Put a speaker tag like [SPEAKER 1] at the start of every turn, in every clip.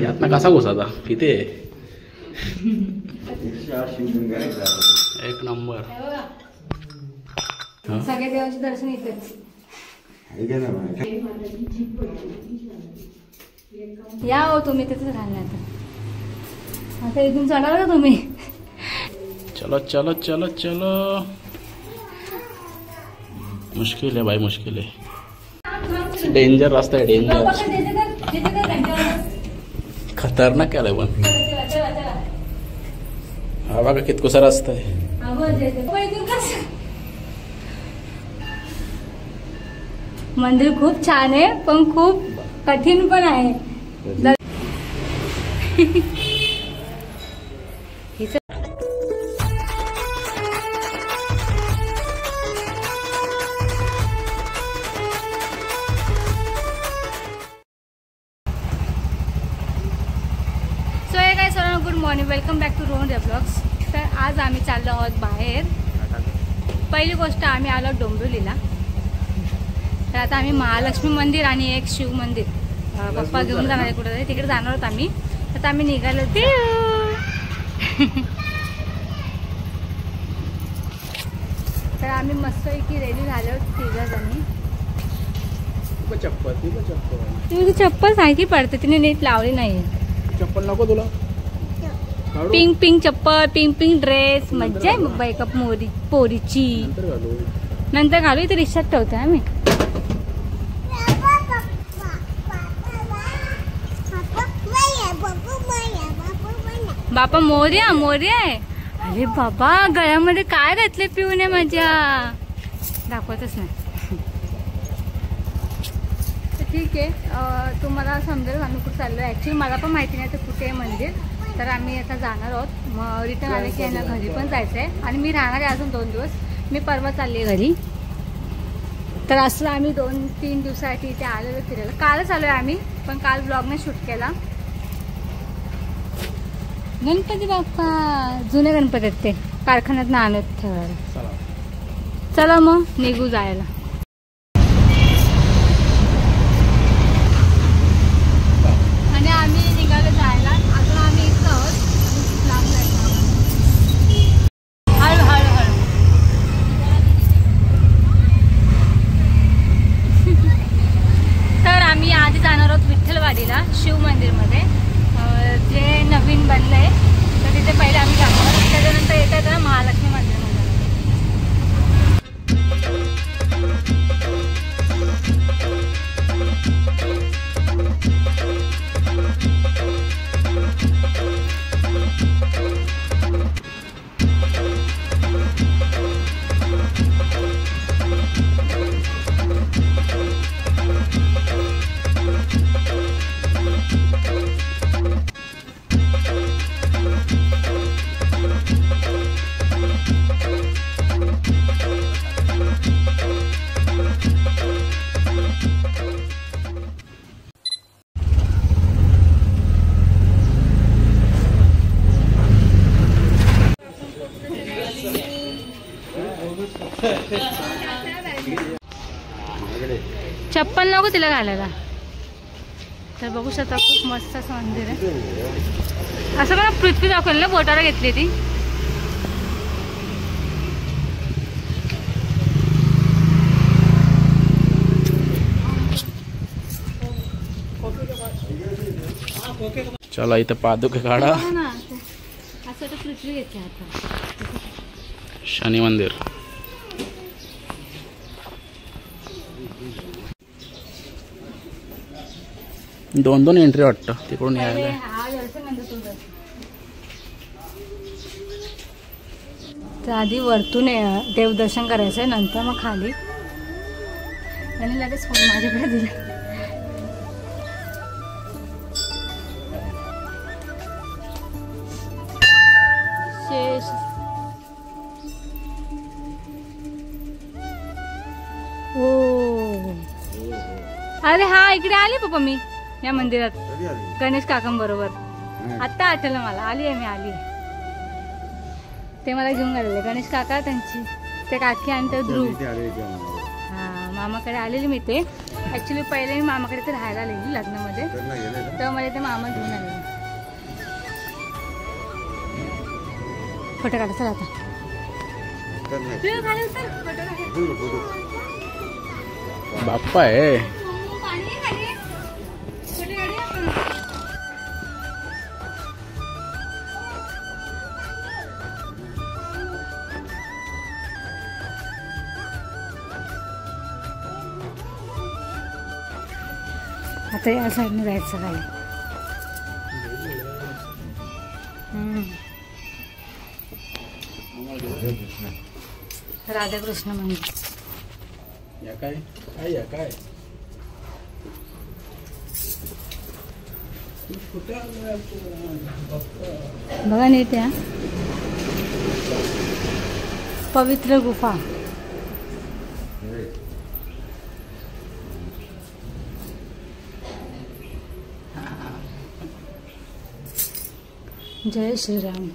[SPEAKER 1] यातना कसा घुसाचा किती एक नंबर.
[SPEAKER 2] सगळ्या देवाचे दर्शन इथेच. या हो तुम्ही तिथेच राहणार. आता इथून चढाल का तुम्ही?
[SPEAKER 1] चलो चलो चलो चलो. मुश्किल है भाई, मुश्किल है. डेंजर रास्ता है, डेंजर. खतरनाक आहे पण. हा बघा कितकोसा रस्ता आहे.
[SPEAKER 2] मंदिर खूप छान आहे पण खूप कठीण पण आहे. Good morning, welcome back to Rohan vlogs. तर आज आम्ही चाललो आहोत बाहेर. पहिली गोष्ट आम्ही आलो डोंबिवलीला. तर आता आम्ही महालक्ष्मी मंदिर आणि एक शिव मंदिर पप्पा घेऊन जाणार आहे कुठे तिकडे जाणार आहोत आम्ही. आता आम्ही निघालो. तर आम्ही मस्तपैकी रेडी झालो तिघ जणी. तुझी चप्पल सारखी पडते, तिने नीट लावली नाही.
[SPEAKER 1] चप्पल नको तुला?
[SPEAKER 2] पिंक पिंक चप्पल, पिंक पिंक ड्रेस. मज्जा आहे बायकअप पोरीची. नंतर घालू. इथे रिक्षात ठेवते आम्ही. बापा मोर्या मोर्या आहे. अरे बाबा गळ्यामध्ये काय घातले पिऊने माझ्या? दाखवतच नाही. ठीक आहे, तुम्हाला समजेल आम्ही कुठे चाललो. ऍक्च्युली मला पण माहिती नाही तर कुठे आहे मंदिर. तर आम्ही आता जाणार आहोत. मग रिटर्न आले की यांना घरी पण जायचं आहे. आणि मी राहणार आहे अजून 2 दिवस. मी परवा चालली आहे घरी. तर असं आम्ही 2-3 दिवसासाठी इथे आलेलो फिरायला. कालच आलो आहे आम्ही, पण काल ब्लॉगने शूट केला. गणपती बाप्पा जुने गणपती आहेत ते, कारखान्यात आणत ठेवायला. चला मग निघू जायला. आणि आम्ही निघालो जायला. अजून आम्ही इथं आहोत. हळू हळू हळू. तर आम्ही आधी जाणार आहोत विठ्ठलवाडीला, शिव मंदिरमध्ये जे नवीन बनलंय. तर तिथे पहिले आम्ही जाणार आहोत. त्याच्यानंतर येतात ना महालक्ष्मी मंदिरमध्ये. चप्पल नको तिला घालायला. तर बघू शकता खूप मस्त असं मंदिर आहे. असं मला पृथ्वी दाखवली ना, बोटाला घेतली ती.
[SPEAKER 1] चला इथं पादुके काढा.
[SPEAKER 2] असं पृथ्वी घेतली आता.
[SPEAKER 1] शनी मंदिर. दोन एंट्री वाटतं तिकडून यायला. तर आधी वरतून देवदर्शन करायचंय, नंतर मग खाली. आणि लगेच फोन माझ्याकडे दिला. शेष अरे हा इकडे आले पप्पा मी या मंदिरात गणेश काकांबरोबर. आता आठवलं मला. आली आहे मी, आली आहे. ते मला घेऊन गेलेले गणेश काका, त्यांची ते काकी आणि ते ध्रुव. हा मामाकडे आलेली मी ते.
[SPEAKER 2] ॲक्च्युली पहिले मी मामाकडे ते राहायला आलेली लग्नामध्ये, तेव्हा मला ते मामा घेऊन आले. फोटो काढा चला आता.
[SPEAKER 3] बाप्पा आहे.
[SPEAKER 2] आता या साईडने जायचं खाली. राधाकृष्ण मंदिर.
[SPEAKER 3] या काय काय या काय
[SPEAKER 2] बघा नीट या. पवित्र गुफा. जय श्रीराम.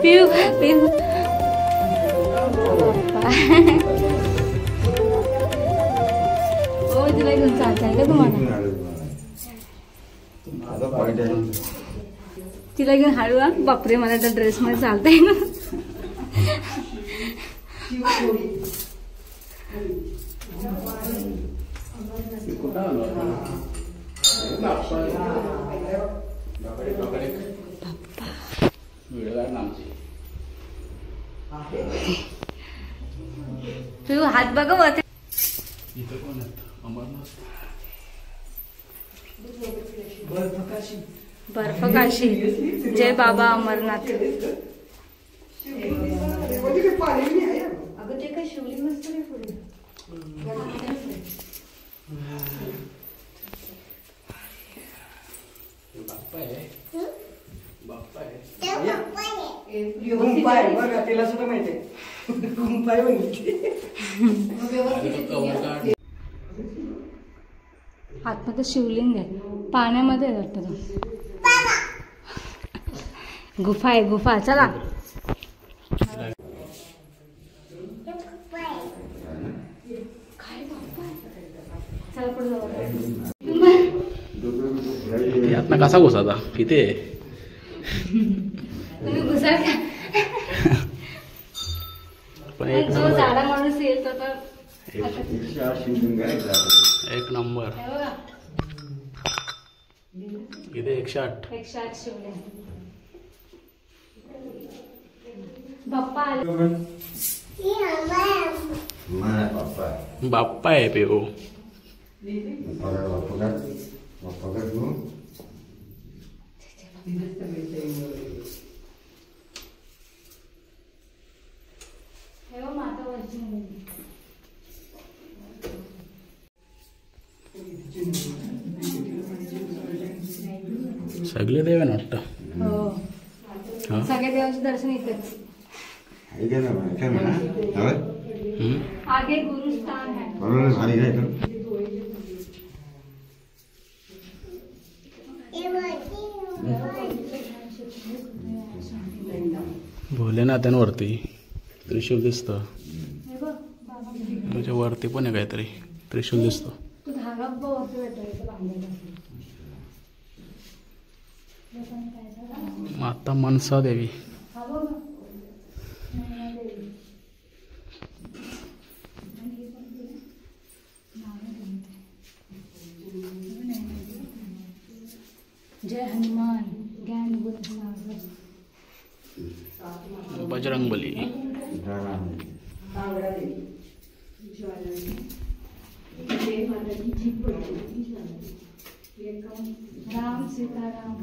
[SPEAKER 2] पिऊ पिऊ हो तिला घेऊन चालता आहे का तुम्हाला? तिला घेऊन हळू. बापरे मला त्या ड्रेस मध्ये चालता आहे ना. तू हात बघ वरती.
[SPEAKER 3] इथं कोण आहेत? अमरनाथ.
[SPEAKER 2] बर्फ काशी. जय बाबा अमरनाथ.
[SPEAKER 3] बाप्पा आहे. बाप्पा आहे.
[SPEAKER 4] गुंफा आहे बघा, तिला सुद्धा माहिती आहे. गुंफा आहे
[SPEAKER 2] आतमध्ये शिवलिंग आहे, पाण्यामध्ये आहे वाटतं. गुफा आहे गुफा. चला चला पुढे जाऊ.
[SPEAKER 3] यातनं कसा घुसाचा किती आहे?
[SPEAKER 2] तुम्ही घुसा का?
[SPEAKER 3] पण एक
[SPEAKER 2] जो झाडा माणूस येईल तो तर
[SPEAKER 3] एक नंबर.
[SPEAKER 2] हे बघा
[SPEAKER 3] इथे 108.
[SPEAKER 2] 108 शिवलिंग. बाप्पा आले.
[SPEAKER 3] बाप्पा आहे पेऊ.
[SPEAKER 2] हे बघ माता वरची मुलगी.
[SPEAKER 3] सगळे देव आहे ना वाटतं.
[SPEAKER 2] हो
[SPEAKER 3] हा.
[SPEAKER 2] सगळ्या देवाचे दर्शन इथेच. आगे गुरुस्थान है.
[SPEAKER 3] भोलेनाथांवरती त्रिशूल दिसतं.
[SPEAKER 2] हे बघ बाबा
[SPEAKER 3] त्याच्या वरती पण आहे काहीतरी त्रिशूल दिसतो.
[SPEAKER 2] तू धागा वरती भेटायचं बांधायला.
[SPEAKER 3] माता मनसा देवी.
[SPEAKER 2] हा बघ नैना देवी. जय हनुमान ज्ञान गुण सागर.
[SPEAKER 3] बजरंगबली.
[SPEAKER 2] राम सीताराम.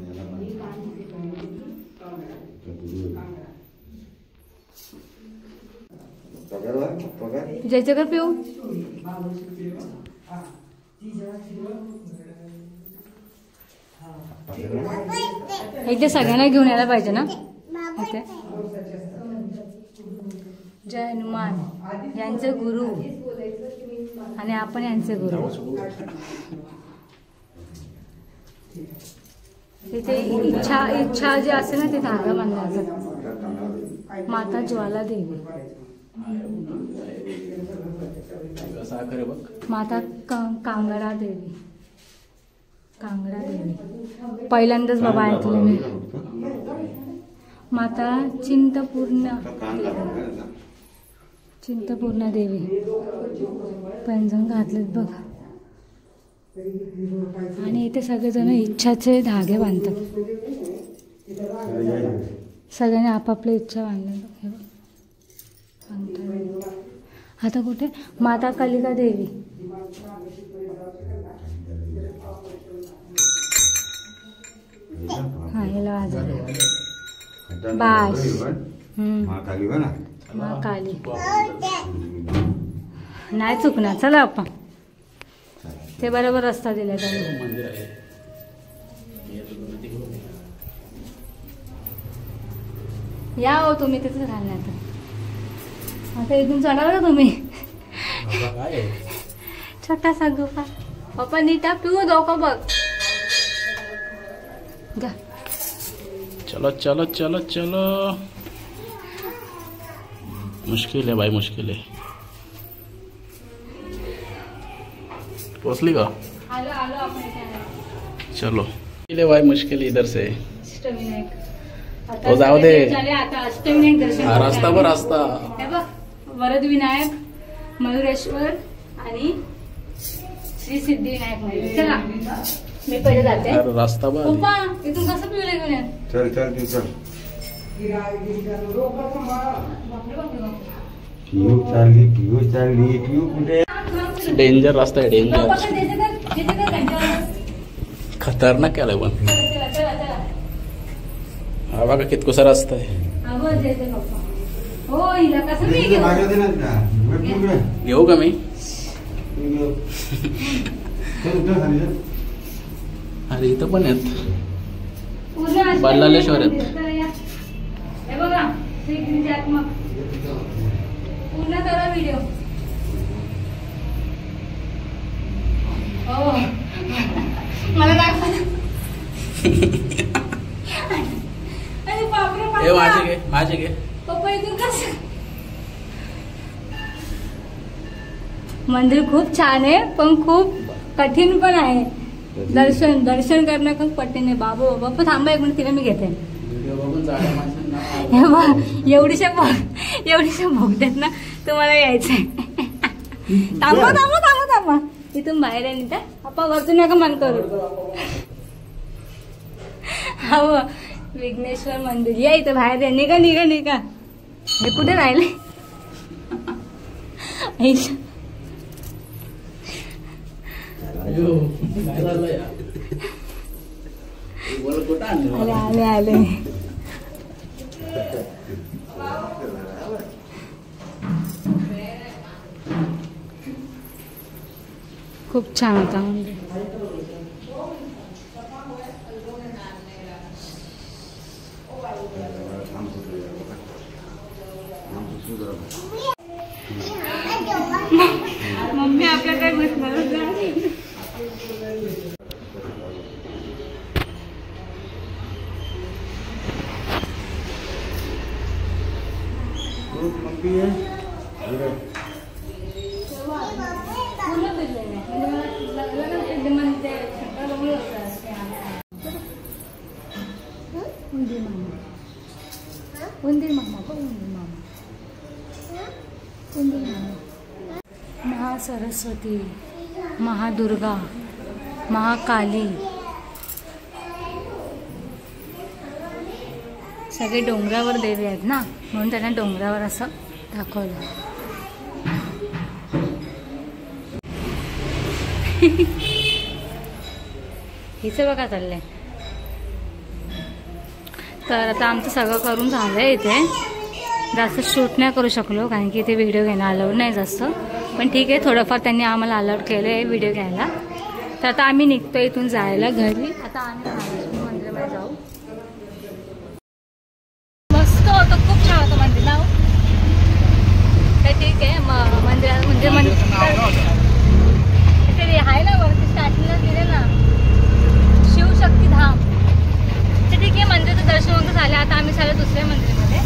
[SPEAKER 2] जयचं कर पिऊ. इथे सगळ्यांना घेऊन यायला पाहिजे ना इथे. जय हनुमान यांचे गुरु आणि आपण यांचे गुरु. तिथे इच्छा जी असते ना ते धागा बांधला जातात. माता ज्वाला देवी, माता कांगडा देवी. पहिल्यांदाच बाबा ऐकलं मी. माता चिंतपूर्ण देवी. पैंजण घातलेत बघ. आणि इथे सगळेजण इच्छाचे धागे बांधतात. सगळ्यांनी आपापल्या इच्छा बांधल्या. आता कुठे माता कालिका देवी. हा याला वाजव बास. महाकाली नाही चुकणार. चला आपण ते बरोबर रस्ता दिला त्यांनी. या हो तुम्ही तिथे घालण्यात. आता इथून चढाल का तुम्ही. छोटासा गुफा. पप्पा नीटा पिऊ दो का बघ.
[SPEAKER 3] चलो चलो चलो चलो. मुश्किल है भाई, मुश्किल है. पहुंचली का.
[SPEAKER 2] आलो आपण.
[SPEAKER 3] चलो ले भाई, मुश्किल इधर से.
[SPEAKER 2] अष्टविनायक
[SPEAKER 3] तो जाऊ दे.
[SPEAKER 2] आता अष्टविनायक दर्शन.
[SPEAKER 3] रास्ता बर रास्ता.
[SPEAKER 2] हे बघ वरद विनायक, मयुरेश्वर आणि श्री सिद्धिविनायक मंदिर. चला मी पहिले जाते.
[SPEAKER 3] रास्ता बर.
[SPEAKER 2] पप्पा इथून कसं पिऊला घेऊन येत.
[SPEAKER 5] चल चल तू चल. पिऊ कुठे.
[SPEAKER 3] डेंजर रास्ता आहे, डेंजर. खतरनाक केलाय पण. हा बघा कितकोसा रस्ता आहे.
[SPEAKER 2] हो हिला कसं मी
[SPEAKER 3] घेऊ का मी. अरे इथं पण आहेत. बल्लालेश्वर आहेत.
[SPEAKER 2] हे बघा श्रीकृष्णात्मक पूर्ण करा व्हिडिओ. हो मला दाखवा. अरे बापरे
[SPEAKER 3] हे माझे घे, माझे घे.
[SPEAKER 2] पप्पा इथून कसं. मंदिर खूप छान आहे पण खूप कठीण पण आहे. दर्शन करणं खूप कठीण आहे. बाबा थांबा एक मिनिट, तिला मी घेते. एवढीशा भोगत्यात ना तुम्हाला यायचंय. थांबा इथून बाहेर आहे. ना आपण वरतून नका मन करू. हो विघ्नेश्वर मंदिर या इथं बाहेर आहे. निघा. हे कुठे राहिले. आले. खूप छान होता मंदिर. मम्मी आपल्याकडे बसणार. महासरस्वती, महादुर्गा, महाकाली सगळे डोंगरावर देवी आहेत ना, म्हणून त्यांना डोंगरावर असं दाखवलं. हिचं बघा चाललंय. तर आता आमचं सगळं करून झालंय. इथे जास्त शूट नाही करू शकलो कारण की इथे व्हिडिओ घेणं अलाउड नाही जास्त, पण ठीक आहे थोडंफार त्यांनी आम्हाला अलाउड केलं आहे व्हिडिओ घ्यायला. तर आता आम्ही निघतो इथून जायला घरी. आता आम्ही आता जाऊ. मस्त होतं, खूप छान होतं मंदिर नाव. तर ठीक आहे मंदिरात म्हणजे ते आहे ना वरती स्टार्टिंगला गेले ना शिवशक्ती धाम. तर ठीक आहे मंदिराचं दर्शन वगैरे झालं. आता आम्ही सगळं दुसऱ्या मंदिरामध्ये.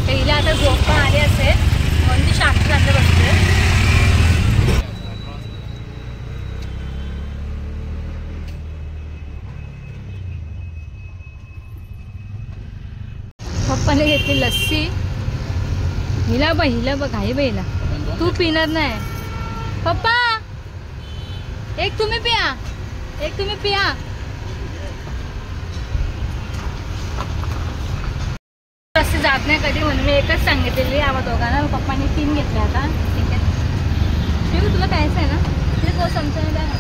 [SPEAKER 2] पहिला आता झोप पण आली असेल म्हणून ती शांत शांत बसते. पप्पाने घेतली लस्सी. हिला बघ आहे बाईला. तू पिणार नाही पप्पा. एक तुम्ही पिया. रस्ते जात नाही कधी म्हणून मी एकच सांगितलेली आम्हा दोघांना. पप्पाने 3 घेतले आता. ठीक आहे पिऊ तुला प्यायचं आहे ना ते तो चमचा द्या ना.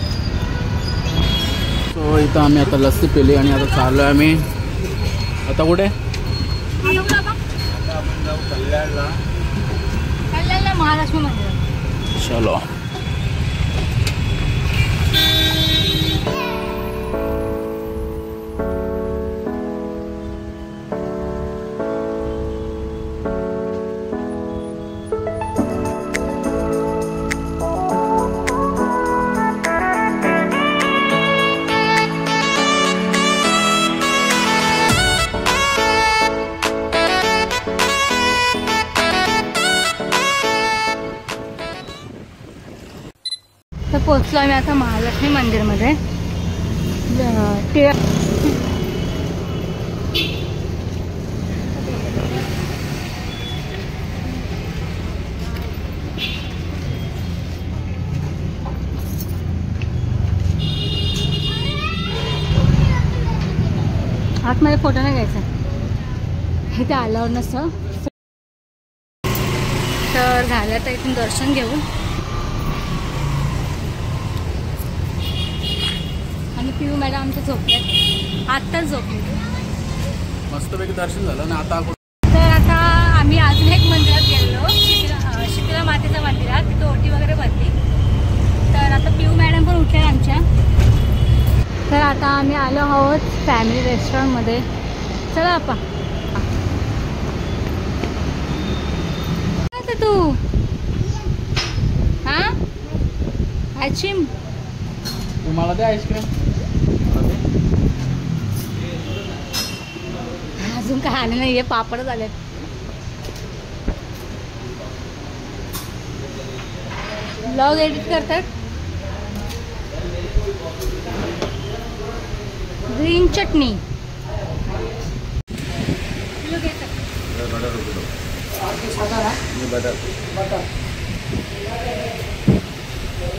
[SPEAKER 3] सो इथं आम्ही आता लस्सी पिली आणि आता चाललो आहे आम्ही. आता कुठे
[SPEAKER 2] कल्याणला महालक्ष्मी मंदिर.
[SPEAKER 3] चलो.
[SPEAKER 2] तर पोचलो आम्ही आता महालक्ष्मी मंदिरमध्ये. आतमध्ये फोटो नाही घ्यायचा हे ते आल्यावर नसतं. तर झालं तर इथून दर्शन घेऊ. आणि पिऊ मॅडम आमच्या झोपल्यात. आत्ताच झोपली.
[SPEAKER 3] मस्तपैकी दर्शन झालं ना. आता
[SPEAKER 2] तर आता आम्ही अजून एक मंदिरात गेलो. शीतला मातेच्या मंदिरात. तिथं ओटी वगैरे भरली. तर आता पिऊ मॅडम पण उठल्या आमच्या. तर आता आम्ही आलो आहोत फॅमिली रेस्टॉरंटमध्ये. चला आपा. काय तू हा आईस्क्रीम
[SPEAKER 3] तुम्हाला द्या आईस्क्रीम.
[SPEAKER 2] अजून काय आले नाहीये. पापड झाले. ब्लॉग एडिट करतात. ग्रीन चटणी.
[SPEAKER 5] बटर